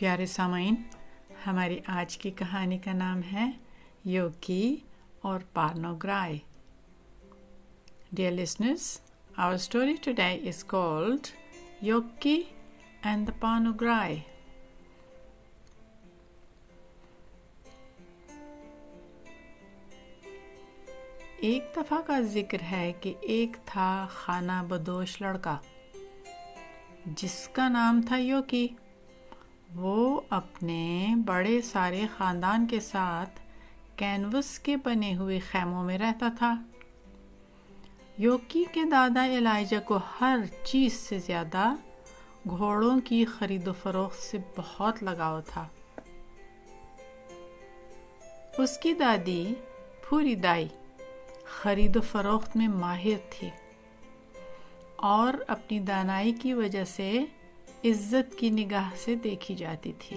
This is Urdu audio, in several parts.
پیارے سامعین، ہماری آج کی کہانی کا نام ہے یوکی اور پارنو گرائے. Dear listeners, our story today is called Yoki and Parno Gry. ایک دفعہ کا ذکر ہے کہ ایک تھا خانہ بدوش لڑکا جس کا نام تھا یوکی. وہ اپنے بڑے سارے خاندان کے ساتھ کینوس کے بنے ہوئے خیموں میں رہتا تھا. یوکی کے دادا ایلائجا کو ہر چیز سے زیادہ گھوڑوں کی خرید و فروخت سے بہت لگاؤ تھا. اس کی دادی پھوری دائی خرید و فروخت میں ماہر تھی اور اپنی دانائی کی وجہ سے عزت کی نگاہ سے دیکھی جاتی تھی.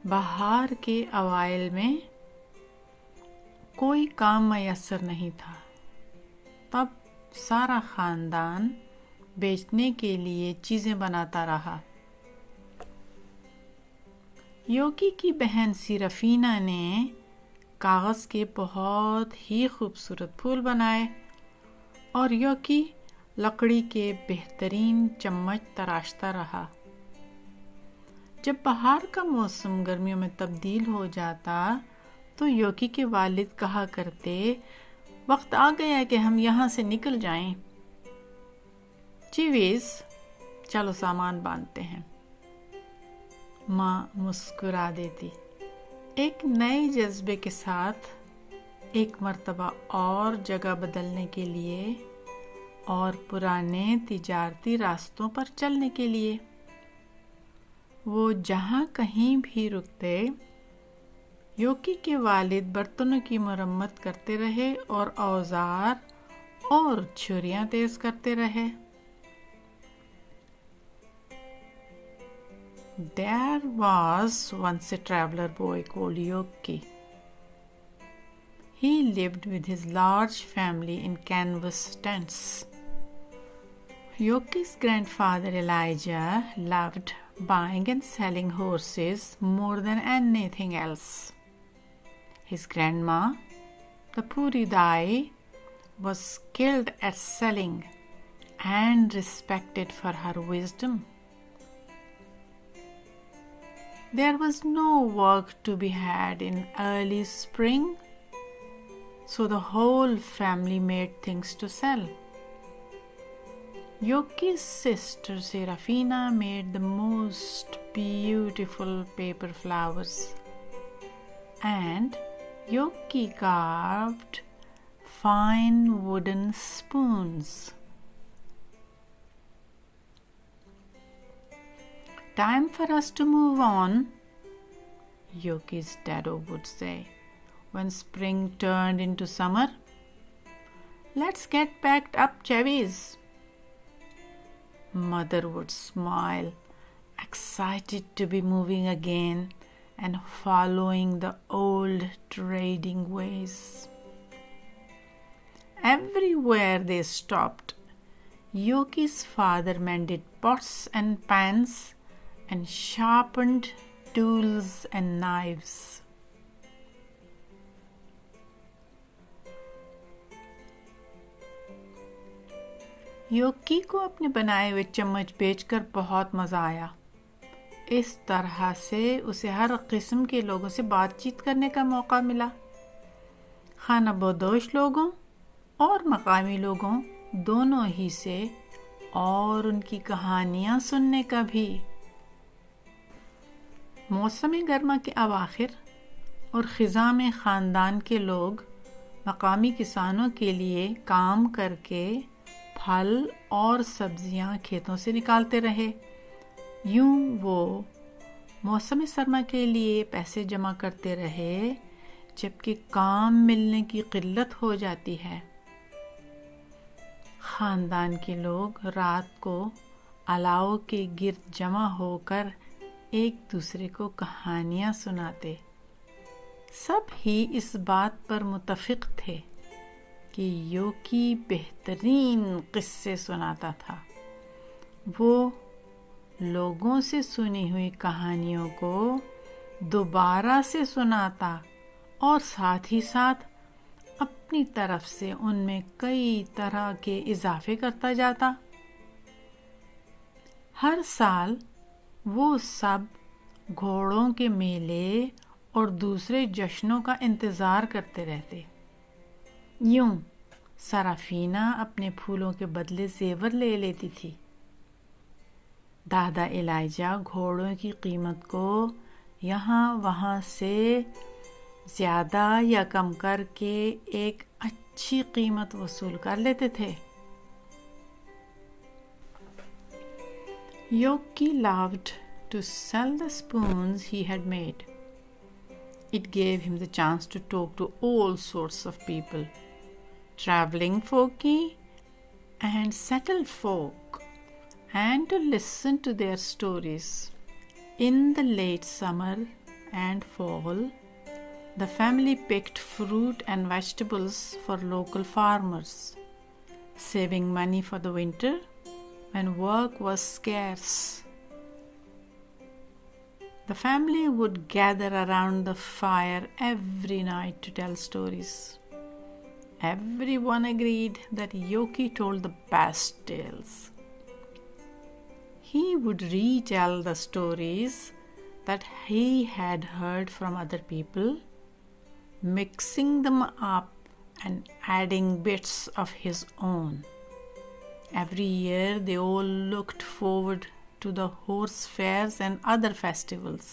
بہار کے اوائل میں کوئی کام میسر نہیں تھا. تب سارا خاندان بیچنے کے لیے چیزیں بناتا رہا. یوکی کی بہن سیرفینا نے کاغذ کے بہت ہی خوبصورت پھول بنائے اور یوکی لکڑی کے بہترین چمچ تراشتا رہا. جب بہار کا موسم گرمیوں میں تبدیل ہو جاتا تو یوکی کے والد کہا کرتے، وقت آ گیا کہ ہم یہاں سے نکل جائیں. چیویز، چلو سامان باندھتے ہیں. ماں مسکرا دیتی. ایک نئے جذبے کے ساتھ ایک مرتبہ اور جگہ بدلنے کے لیے اور پرانے تجارتی راستوں پر چلنے کے لیے. وہ جہاں کہیں بھی رکتے، یوکی کے والد برتنوں کی مرمت کرتے رہے اور اوزار اور چھریاں تیز کرتے رہے. There was once a traveler boy called Yoki. He lived with his large family in canvas tents. Yoki's grandfather Elijah loved buying and selling horses more than anything else. His grandma, the Puri Dai, was skilled at selling and respected for her wisdom. There was no work to be had in early spring, so the whole family made things to sell. Yoki's sister Serafina made the most beautiful paper flowers, and Yoki carved fine wooden spoons. Time for us to move on, Yoki's dad would say, when spring turned into summer. Let's get packed up, Chavis. Mother would smile, excited to be moving again and following the old trading ways. Everywhere they stopped, Yoki's father mended pots and pans and sharpened tools and knives. یوکی کو اپنے بنائے ہوئے چمچ بیچ کر بہت مزہ آیا. اس طرح سے اسے ہر قسم کے لوگوں سے بات چیت کرنے کا موقع ملا. خانہ بدوش لوگوں اور مقامی لوگوں دونوں ہی سے، اور ان کی کہانیاں سننے کا بھی. موسم گرما کے اواخر اور خزاں میں خاندان کے لوگ مقامی کسانوں کے لیے کام کر کے پھل اور سبزیاں کھیتوں سے نکالتے رہے. یوں وہ موسم سرما کے لیے پیسے جمع کرتے رہے، جبکہ کام ملنے کی قلت ہو جاتی ہے. خاندان کے لوگ رات کو الاؤ کے گرد جمع ہو کر ایک دوسرے کو کہانیاں سناتے. سب ہی اس بات پر متفق تھے کہ یوکی بہترین قصے سناتا تھا. وہ لوگوں سے سنی ہوئی کہانیوں کو دوبارہ سے سناتا اور ساتھ ہی ساتھ اپنی طرف سے ان میں کئی طرح کے اضافے کرتا جاتا۔ ہر سال وہ سب گھوڑوں کے میلے اور دوسرے جشنوں کا انتظار کرتے رہتے۔ یوں سرافینہ اپنے پھولوں کے بدلے زیور لے لیتی تھی۔ دادا ایلائجا گھوڑوں کی قیمت کو یہاں وہاں سے زیادہ یا کم کر کے ایک اچھی قیمت وصول کر لیتے تھے۔ Yoki loved to sell the spoons he had made. It gave him the chance to talk to all sorts of people, traveling folky and settled folk, and to listen to their stories. In the late summer and fall, the family picked fruit and vegetables for local farmers, saving money for the winter when work was scarce. The family would gather around the fire every night to tell stories. Everyone agreed that Yoki told the best tales. He would retell the stories that he had heard from other people, mixing them up and adding bits of his own. Every year they all looked forward to the horse fairs and other festivals.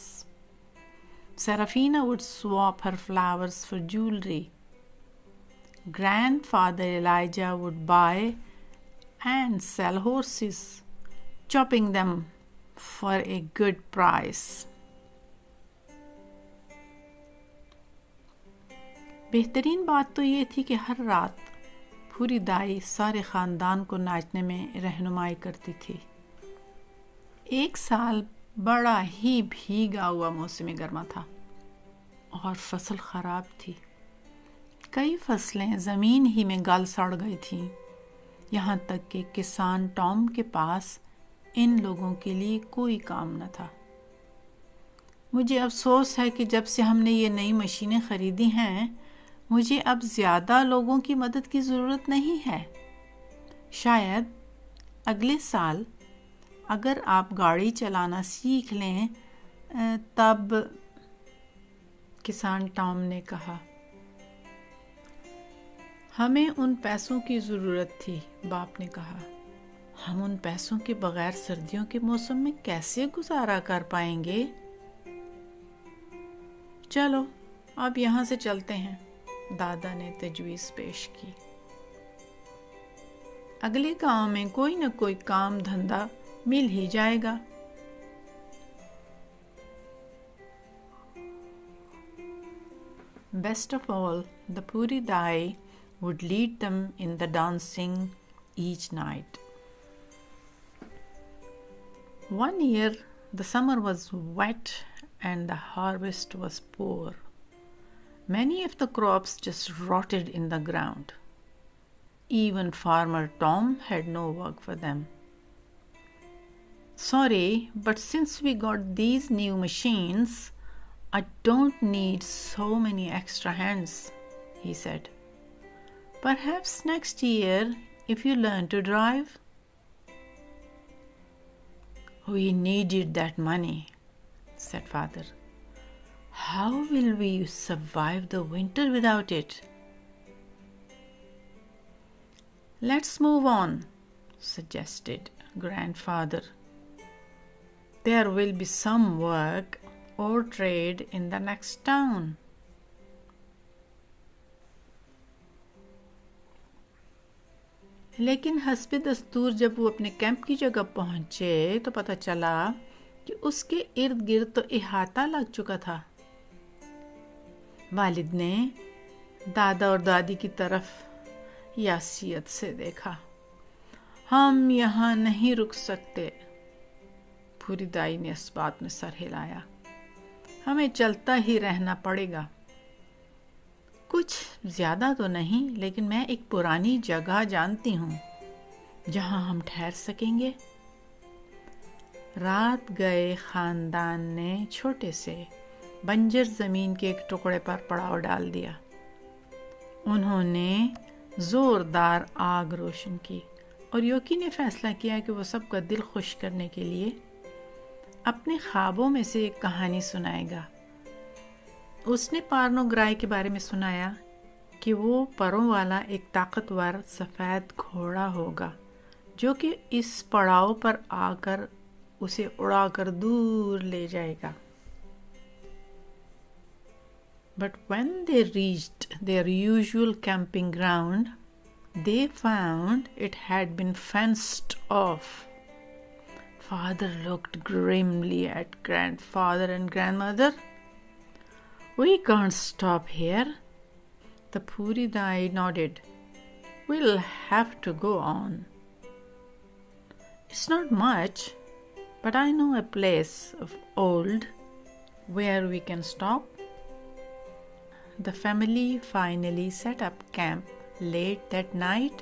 Serafina would swap her flowers for jewelry. Grandfather Elijah would buy and sell horses, chopping them for a good price. بہترین بات تو یہ تھی کہ ہر رات پوری دائی سارے خاندان کو ناچنے میں رہنمائی کرتی تھی۔ ایک سال بڑا ہی بھیگا ہوا موسم گرما تھا اور فصل خراب تھی۔ کئی فصلیں زمین ہی میں گل سڑ گئی تھیں، یہاں تک کہ کسان ٹام کے پاس ان لوگوں کے لیے کوئی کام نہ تھا۔ مجھے افسوس ہے کہ جب سے ہم نے یہ نئی مشینیں خریدی ہیں، مجھے اب زیادہ لوگوں کی مدد کی ضرورت نہیں ہے۔ شاید اگلے سال اگر آپ گاڑی چلانا سیکھ لیں تب، کسان ٹام نے کہا۔ ہمیں ان پیسوں کی ضرورت تھی، باپ نے کہا۔ ہم ان پیسوں کے بغیر سردیوں کے موسم میں کیسے گزارا کر پائیں گے؟ چلو اب یہاں سے چلتے ہیں، دادا نے تجویز پیش کی۔ اگلے گاؤں میں کوئی نہ کوئی کام دھندا مل ہی جائے گا۔ Best of all, the Puri Dai would lead them in the dancing each night. One year, the summer was wet and the harvest was poor. Many of the crops just rotted in the ground. Even Farmer Tom had no work for them. Sorry, but since we got these new machines, I don't need so many extra hands, he said. Perhaps next year, if you learn to drive. We needed that money, said father. How will we survive the winter without it? Let's move on, suggested grandfather. There will be some work or trade in the next town. لیکن حسب دستور جب وہ اپنے کیمپ کی جگہ پہنچے تو پتہ چلا کہ اس کے ارد گرد تو احاطہ لگ چکا تھا۔ والد نے دادا اور دادی کی طرف یاسیت سے دیکھا۔ ہم یہاں نہیں رک سکتے، پوری دائی نے اس بات میں سر ہلایا۔ ہمیں چلتا ہی رہنا پڑے گا۔ کچھ زیادہ تو نہیں، لیکن میں ایک پرانی جگہ جانتی ہوں جہاں ہم ٹھہر سکیں گے۔ رات گئے خاندان نے چھوٹے سے بنجر زمین کے ایک ٹکڑے پر پڑاؤ ڈال دیا. انہوں نے زوردار آگ روشن کی اور یوکی نے فیصلہ کیا کہ وہ سب کا دل خوش کرنے کے لیے اپنے خوابوں میں سے ایک کہانی سنائے گا. اس نے پارنوگرائے کے بارے میں سنایا کہ وہ پروں والا ایک طاقتور سفید گھوڑا ہوگا جو کہ اس پڑاؤ پر آ کر اسے اڑا کر دور لے جائے گا. But when they reached their usual camping ground, they found it had been fenced off. Father looked grimly at grandfather and grandmother. We can't stop here. The Puri Dai nodded. We'll have to go on. It's not much, but I know a place of old where we can stop. The family finally set up camp late that night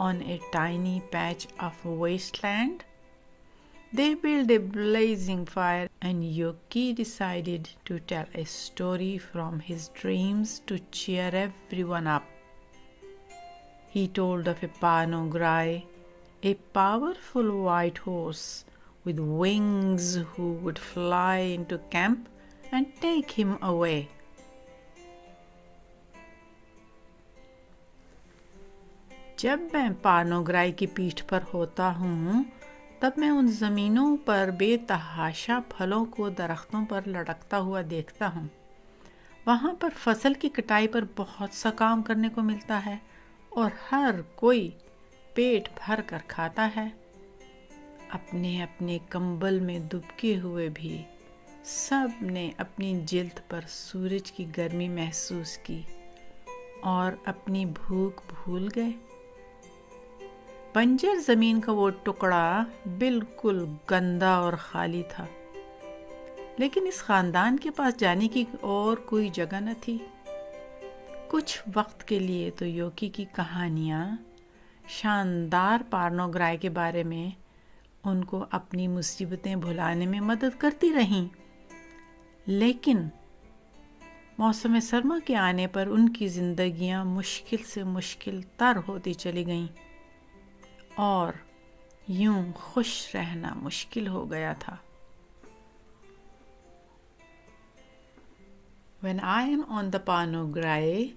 on a tiny patch of wasteland. They built a blazing fire and Yoki decided to tell a story from his dreams to cheer everyone up. He told of a Parno Gry, a powerful white horse with wings who would fly into camp and take him away. جب میں پارنوگرائے کی پیٹھ پر ہوتا ہوں تب میں ان زمینوں پر بے تحاشا پھلوں کو درختوں پر لٹکتا ہوا دیکھتا ہوں. وہاں پر فصل کی کٹائی پر بہت سا کام کرنے کو ملتا ہے اور ہر کوئی پیٹ بھر کر کھاتا ہے. اپنے اپنے کمبل میں دبکے ہوئے بھی سب نے اپنی جلد پر سورج کی گرمی محسوس کی اور اپنی بھوک بھول گئے. بنجر زمین کا وہ ٹکڑا بالکل گندا اور خالی تھا، لیکن اس خاندان کے پاس جانے کی اور کوئی جگہ نہ تھی. کچھ وقت کے لیے تو یوکی کی کہانیاں شاندار پارنوگرائے کے بارے میں ان کو اپنی مصیبتیں بھلانے میں مدد کرتی رہیں، لیکن موسم سرما کے آنے پر ان کی زندگیاں مشکل سے مشکل تر ہوتی چلی گئیں اور یوں خوش رہنا مشکل ہو گیا تھا. When I am on the Parno Gry,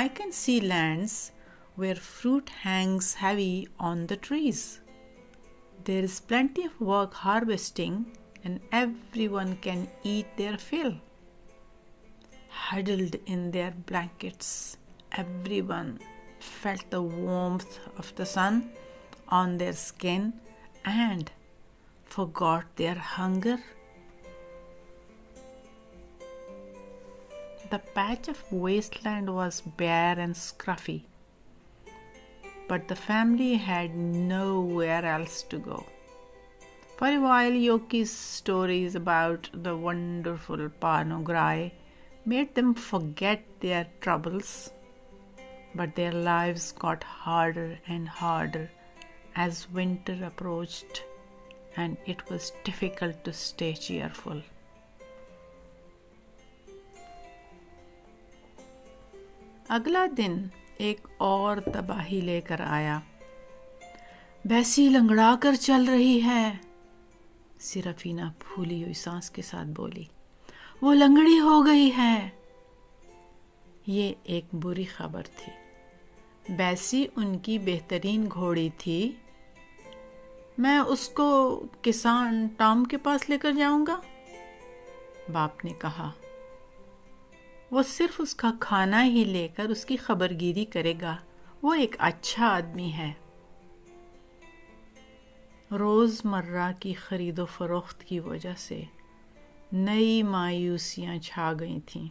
I can see lands where fruit hangs heavy on the trees. There is plenty of work harvesting and everyone can eat their fill. Huddled in their blankets, everyone felt the warmth of the sun on their skin and forgot their hunger. The patch of wasteland was bare and scruffy, but the family had nowhere else to go. For a while, Yoki's stories about the wonderful Parno Gry made them forget their troubles. But their lives got harder and harder as winter approached, and it was difficult to stay cheerful. اگلا دن ایک اور تباہی لے کر آیا. بیسی لنگڑا کر چل رہی ہے، سیرافینا پھولی ہوئی سانس کے ساتھ بولی. وہ لنگڑی ہو گئی ہے. یہ ایک بری خبر تھی. بیسی ان کی بہترین گھوڑی تھی. میں اس کو کسان ٹام کے پاس لے کر جاؤں گا، باپ نے کہا. وہ صرف اس کا کھانا ہی لے کر اس کی خبرگیری کرے گا. وہ ایک اچھا آدمی ہے. روز مرہ کی خرید و فروخت کی وجہ سے نئی مایوسیاں چھا گئی تھیں.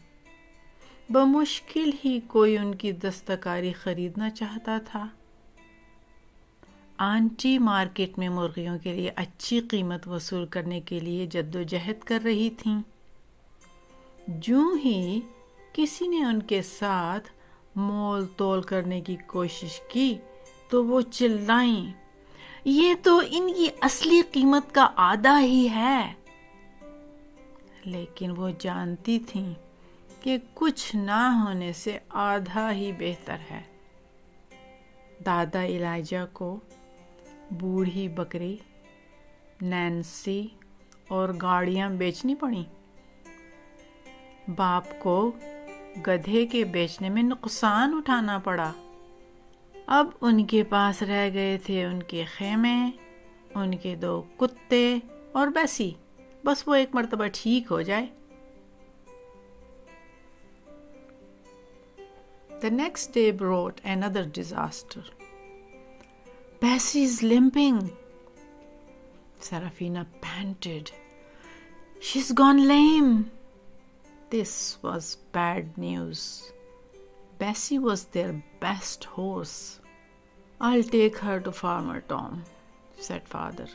بمشکل ہی کوئی ان کی دستکاری خریدنا چاہتا تھا. آنٹی مارکیٹ میں مرغیوں کے لیے اچھی قیمت وصول کرنے کے لیے جدوجہد کر رہی تھیں. جوں ہی کسی نے ان کے ساتھ مول تول کرنے کی کوشش کی تو وہ چلائیں، یہ تو ان کی اصلی قیمت کا آدھا ہی ہے. لیکن وہ جانتی تھیں کہ کچھ نہ ہونے سے آدھا ہی بہتر ہے. دادا ایلیجا کو بوڑھی بکری، نینسی اور گاڑیاں بیچنی پڑیں. باپ کو گدھے کے بیچنے میں نقصان اٹھانا پڑا. اب ان کے پاس رہ گئے تھے ان کے خیمے، ان کے 2 کتے اور بیسی. بس وہ ایک مرتبہ ٹھیک ہو جائے. The next day brought another disaster. Bessie's limping. Serafina panted. She's gone lame. This was bad news. Bessie was their best horse. I'll take her to Farmer Tom, said father.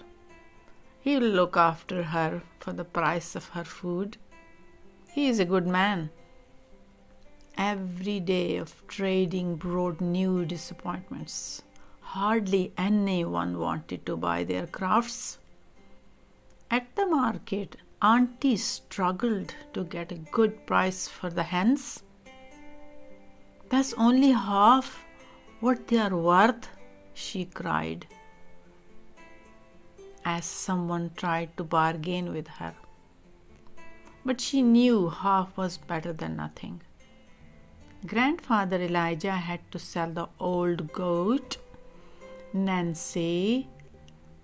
He'll look after her for the price of her food. He is a good man. Every day of trading brought new disappointments. Hardly anyone wanted to buy their crafts. At the market, Auntie struggled to get a good price for the hens. That's only half what they are worth, she cried, as someone tried to bargain with her. But she knew half was better than nothing. Grandfather Elijah had to sell the old goat, Nancy,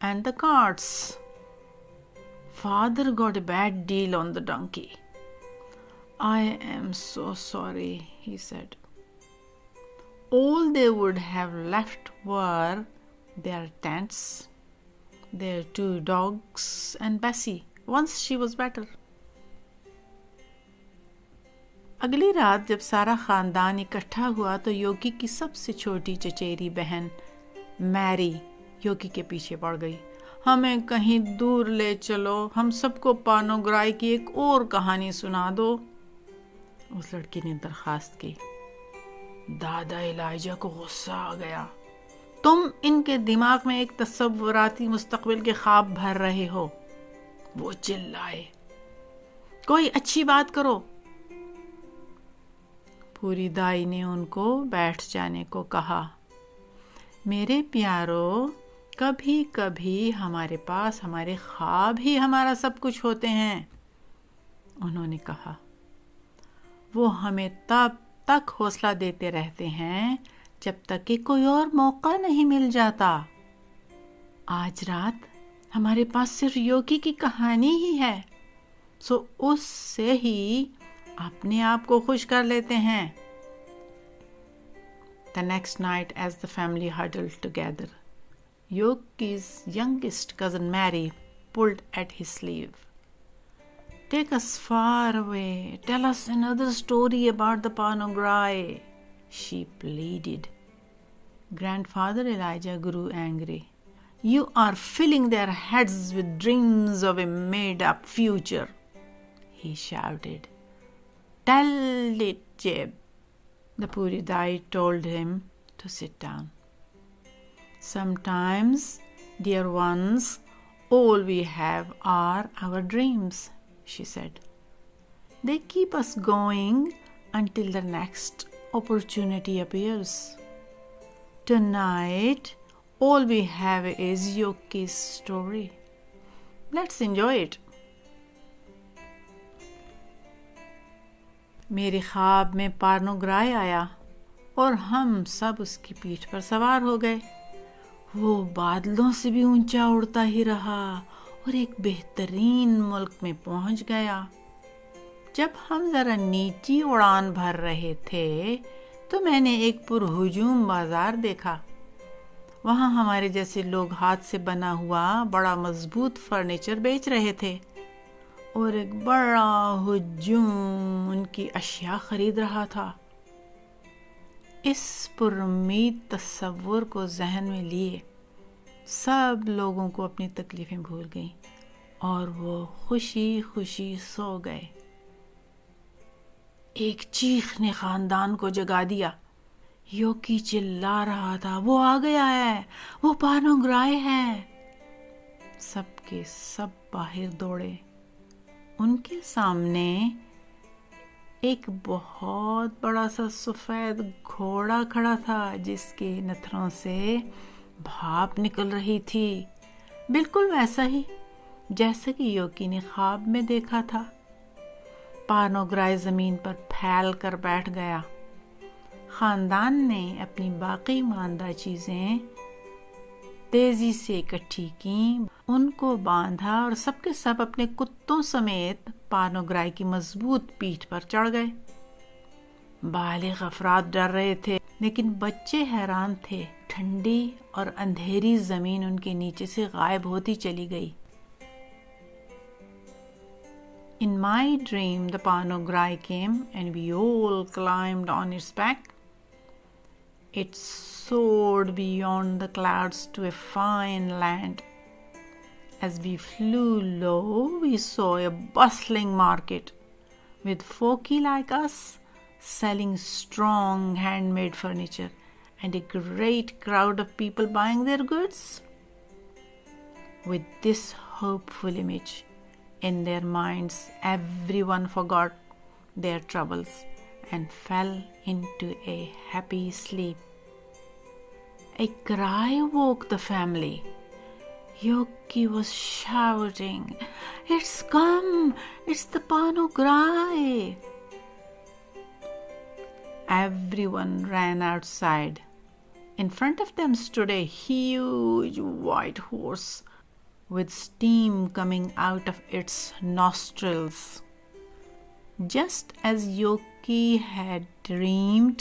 and the carts. Father got a bad deal on the donkey. I am so sorry, he said. All they would have left were their tents, their 2 dogs, and Bessie, once she was better. اگلی رات جب سارا خاندان اکٹھا ہوا تو یوکی کی سب سے چھوٹی چچیری بہن میری یوکی کے پیچھے پڑ گئی. ہمیں کہیں دور لے چلو، ہم سب کو پارنوگرائے کی ایک اور کہانی سنا دو. اس لڑکی نے درخواست کی. دادا ایلیجا کو غصہ آ گیا. تم ان کے دماغ میں ایک تصوراتی مستقبل کے خواب بھر رہے ہو. وہ چلائے. کوئی اچھی بات کرو. پوری دائی نے ان کو بیٹھ جانے کو کہا. میرے پیارو، کبھی کبھی ہمارے پاس ہمارے خواب ہی ہمارا سب کچھ ہوتے ہیں، انہوں نے کہا. وہ ہمیں تب تک حوصلہ دیتے رہتے ہیں جب تک کہ کوئی اور موقع نہیں مل جاتا. آج رات ہمارے پاس صرف یوکی کی کہانی ہی ہے، سو اس سے ہی اپنے آپ کو خوش کر لیتے ہیں. The next night, as the family huddled together, Yoki's youngest cousin Mary pulled at his sleeve. Take us far away. Tell us another story about the Parno Gry, she pleaded. Grandfather Elijah grew angry. You are filling their heads with dreams of a made-up future, he shouted. Tell it, Jeb. The Puri Dai told him to sit down. Sometimes, dear ones, all we have are our dreams, she said. They keep us going until the next opportunity appears. Tonight, all we have is Yoki's story. Let's enjoy it. میرے خواب میں پارنوگرائے آیا اور ہم سب اس کی پیٹھ پر سوار ہو گئے. وہ بادلوں سے بھی اونچا اڑتا ہی رہا اور ایک بہترین ملک میں پہنچ گیا. جب ہم ذرا نیچی اڑان بھر رہے تھے تو میں نے ایک پرہجوم بازار دیکھا. وہاں ہمارے جیسے لوگ ہاتھ سے بنا ہوا بڑا مضبوط فرنیچر بیچ رہے تھے اور ایک بڑا ہجوم ان کی اشیاء خرید رہا تھا. اس پر امید تصور کو ذہن میں لیے سب لوگوں کو اپنی تکلیفیں بھول گئیں اور وہ خوشی خوشی سو گئے. ایک چیخ نے خاندان کو جگا دیا. یوکی چلا رہا تھا، وہ آ گیا ہے، وہ پارنوگرائے ہے۔ سب کے سب باہر دوڑے۔ ان کے سامنے ایک بہت بڑا سا سفید گھوڑا کھڑا تھا جس کے نتھروں سے بھاپ نکل رہی تھی، بالکل ویسا ہی جیسا کہ یوکی نے خواب میں دیکھا تھا۔ پارنوگرائے زمین پر پھیل کر بیٹھ گیا۔ خاندان نے اپنی باقی ماندہ چیزیں تیزی سے اکٹھی کیں، ان کو باندھا اور سب کے سب اپنے کتوں سمیت پارنوگرائے کی مضبوط پیٹھ پر چڑھ گئے۔ بالغ افراد ڈر رہے تھے لیکن بچے حیران تھے۔ ٹھنڈی اور اندھیری زمین ان کے نیچے سے غائب ہوتی چلی گئی۔ In my dream, the Parnograi came and we all climbed on its back. It soared beyond the clouds to a fine land. As we flew low, we saw a bustling market with folky like us selling strong handmade furniture and a great crowd of people buying their goods. With this hopeful image in their minds, everyone forgot their troubles and fell into a happy sleep. A cry woke the family. Yoki was shouting, "It's come! It's the Parnograi!" Everyone ran outside. In front of them stood a huge white horse with steam coming out of its nostrils. Just as Yoki had dreamed,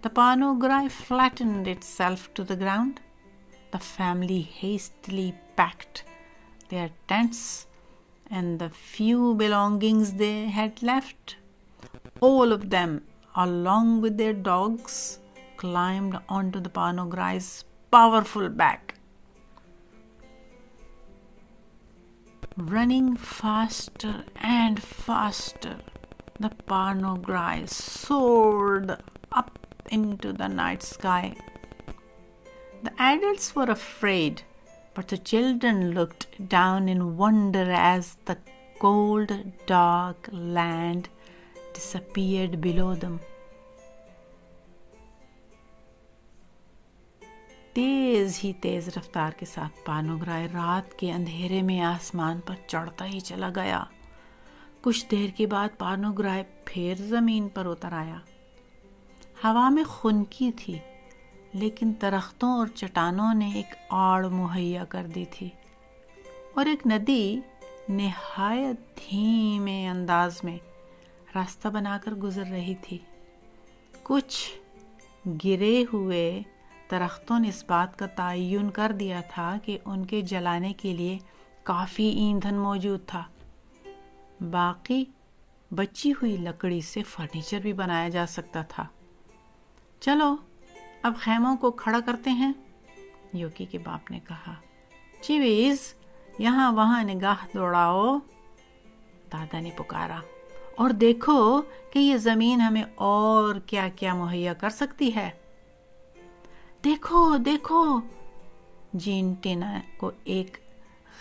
the Parnograi flattened itself to the ground. The family hastily packed their tents and the few belongings they had left. All of them, along with their dogs, climbed onto the Parnograi's powerful back. Running faster and faster, the Parnograi soared up into the night sky. The adults were afraid, but the children looked down in wonder as the cold, dark land disappeared below them. تیز ہی تیز رفتار کے ساتھ پارنوگرائے رات کے اندھیرے میں آسمان پر چڑھتا ہی چلا گیا۔ کچھ دیر کے بعد پارنوگرائے پھر زمین پر اتر آیا۔ ہوا میں خنکی تھی لیکن درختوں اور چٹانوں نے ایک آڑ مہیا کر دی تھی اور ایک ندی نہایت دھیمے انداز میں راستہ بنا کر گزر رہی تھی۔ کچھ گرے ہوئے درختوں نے اس بات کا تعین کر دیا تھا کہ ان کے جلانے کے لیے کافی ایندھن موجود تھا۔ باقی بچی ہوئی لکڑی سے فرنیچر بھی بنایا جا سکتا تھا۔ چلو اب خیموں کو کھڑا کرتے ہیں، یوکی کے باپ نے کہا۔ چیویز یہاں وہاں نگاہ دوڑاؤ، دادا نے پکارا، اور دیکھو کہ یہ زمین ہمیں اور کیا کیا مہیا کر سکتی ہے۔ دیکھو دیکھو، جین ٹینا کو ایک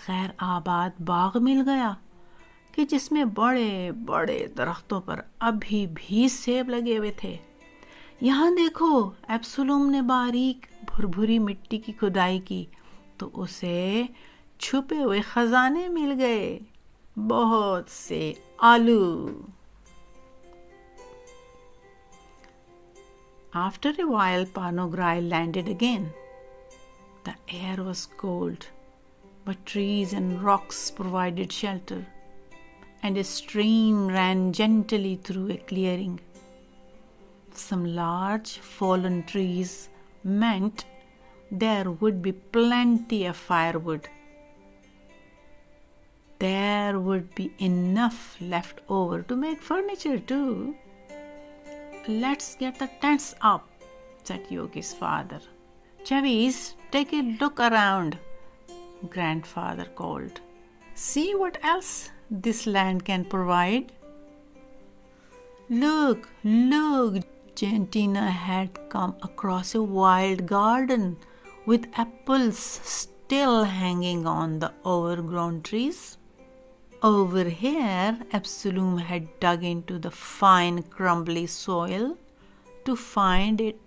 غیر آباد باغ مل گیا کہ جس میں بڑے بڑے درختوں پر ابھی بھی سیب لگے ہوئے تھے۔ یہاں دیکھو، ایبسولوم نے باریک بھربھری مٹی کی کھدائی کی تو اسے چھپے ہوئے خزانے مل گئے، بہت سے آلو۔ After a while, Parnograi landed again. The air was cold, but trees and rocks provided shelter, and a stream ran gently through a clearing. Some large fallen trees meant there would be plenty of firewood. There would be enough left over to make furniture too. Let's get the tents up, said Yoki's father. Chavis, take a look around, grandfather called. See what else this land can provide. Look, look, Tina had come across a wild garden with apples still hanging on the overgrown trees. Over here, Absalom had dug into the fine, crumbly soil to find it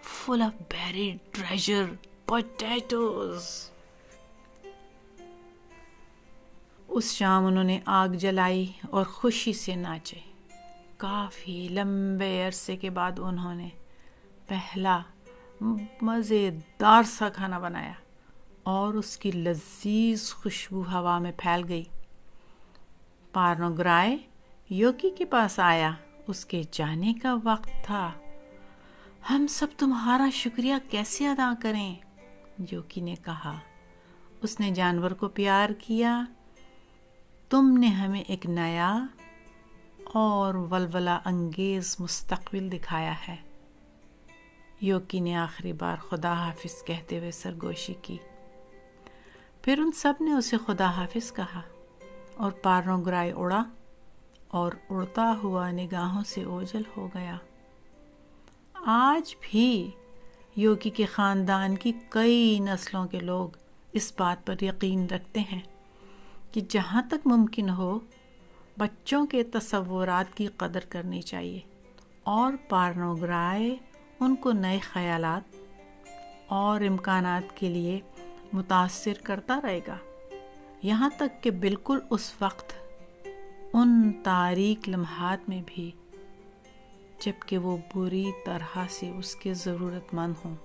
full of buried treasure, potatoes. اس شام انہوں نے آگ جلائی اور خوشی سے ناچے. کافی لمبے عرصے کے بعد انہوں نے پہلا مزیدار سا کھانا بنایا اور اس کی لذیذ خوشبو ہوا میں پھیل گئی. پارنوگرائے یوکی کے پاس آیا. اس کے جانے کا وقت تھا. ہم سب تمہارا شکریہ کیسے ادا کریں؟ یوکی نے کہا. اس نے جانور کو پیار کیا. تم نے ہمیں ایک نیا اور ولولہ انگیز مستقبل دکھایا ہے. یوکی نے آخری بار خدا حافظ کہتے ہوئے سرگوشی کی. پھر ان سب نے اسے خدا حافظ کہا اور پارنوگرائے اڑا اور اڑتا ہوا نگاہوں سے اوجھل ہو گیا. آج بھی یوکی کے خاندان کی کئی نسلوں کے لوگ اس بات پر یقین رکھتے ہیں کہ جہاں تک ممکن ہو بچوں کے تصورات کی قدر کرنی چاہیے، اور پارنوگرائے ان کو نئے خیالات اور امکانات کے لیے متاثر کرتا رہے گا، یہاں تک کہ بالکل اس وقت ان تاریک لمحات میں بھی جب کہ وہ بری طرح سے اس کے ضرورت مند ہوں.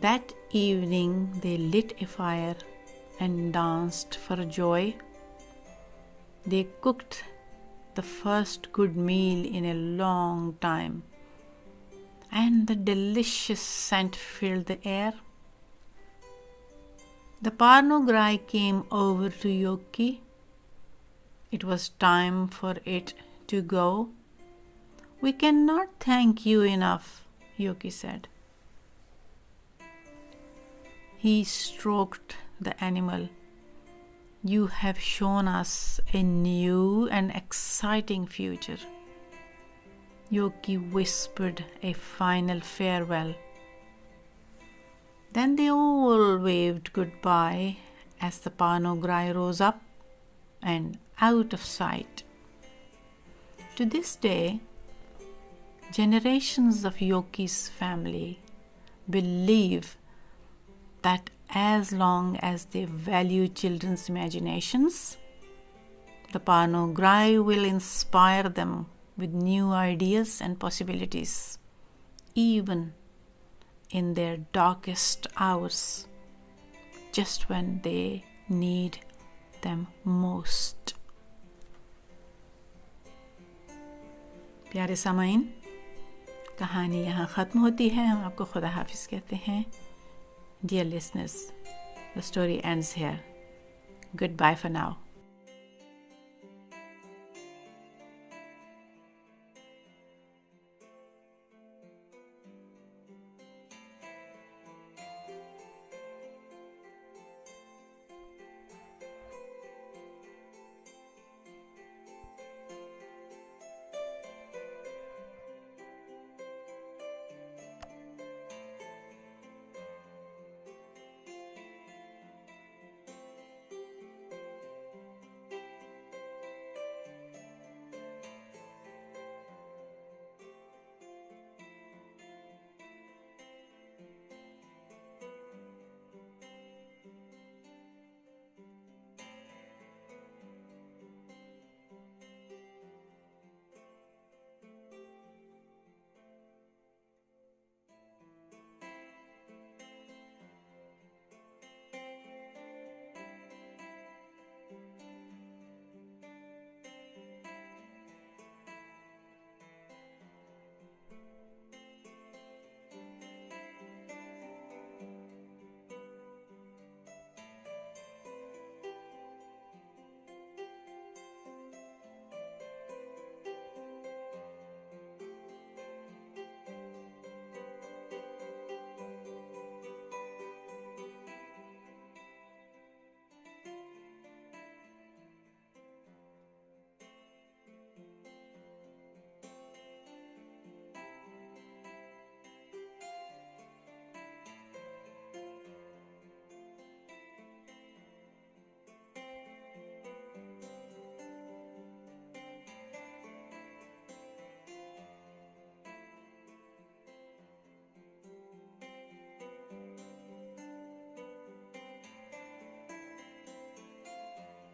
That evening they lit a fire and danced for joy. They cooked the first good meal in a long time, and the delicious scent filled the air. The Parno Gry came over to Yoki. It was time for it to go. We cannot thank you enough, Yoki said. He stroked the animal. You have shown us a new and exciting future. Yoki whispered a final farewell. Then they all waved goodbye as the Parno Gry rose up and out of sight. To this day, generations of Yoki's family believe that as long as they value children's imaginations, the Parno Gry will inspire them with new ideas and possibilities, even in their darkest hours, just when they need them most. پیارے سامعین، کہانی یہاں ختم ہوتی ہے. ہم آپ کو خدا حافظ کہتے ہیں. Dear listeners, the story ends here. Goodbye for now.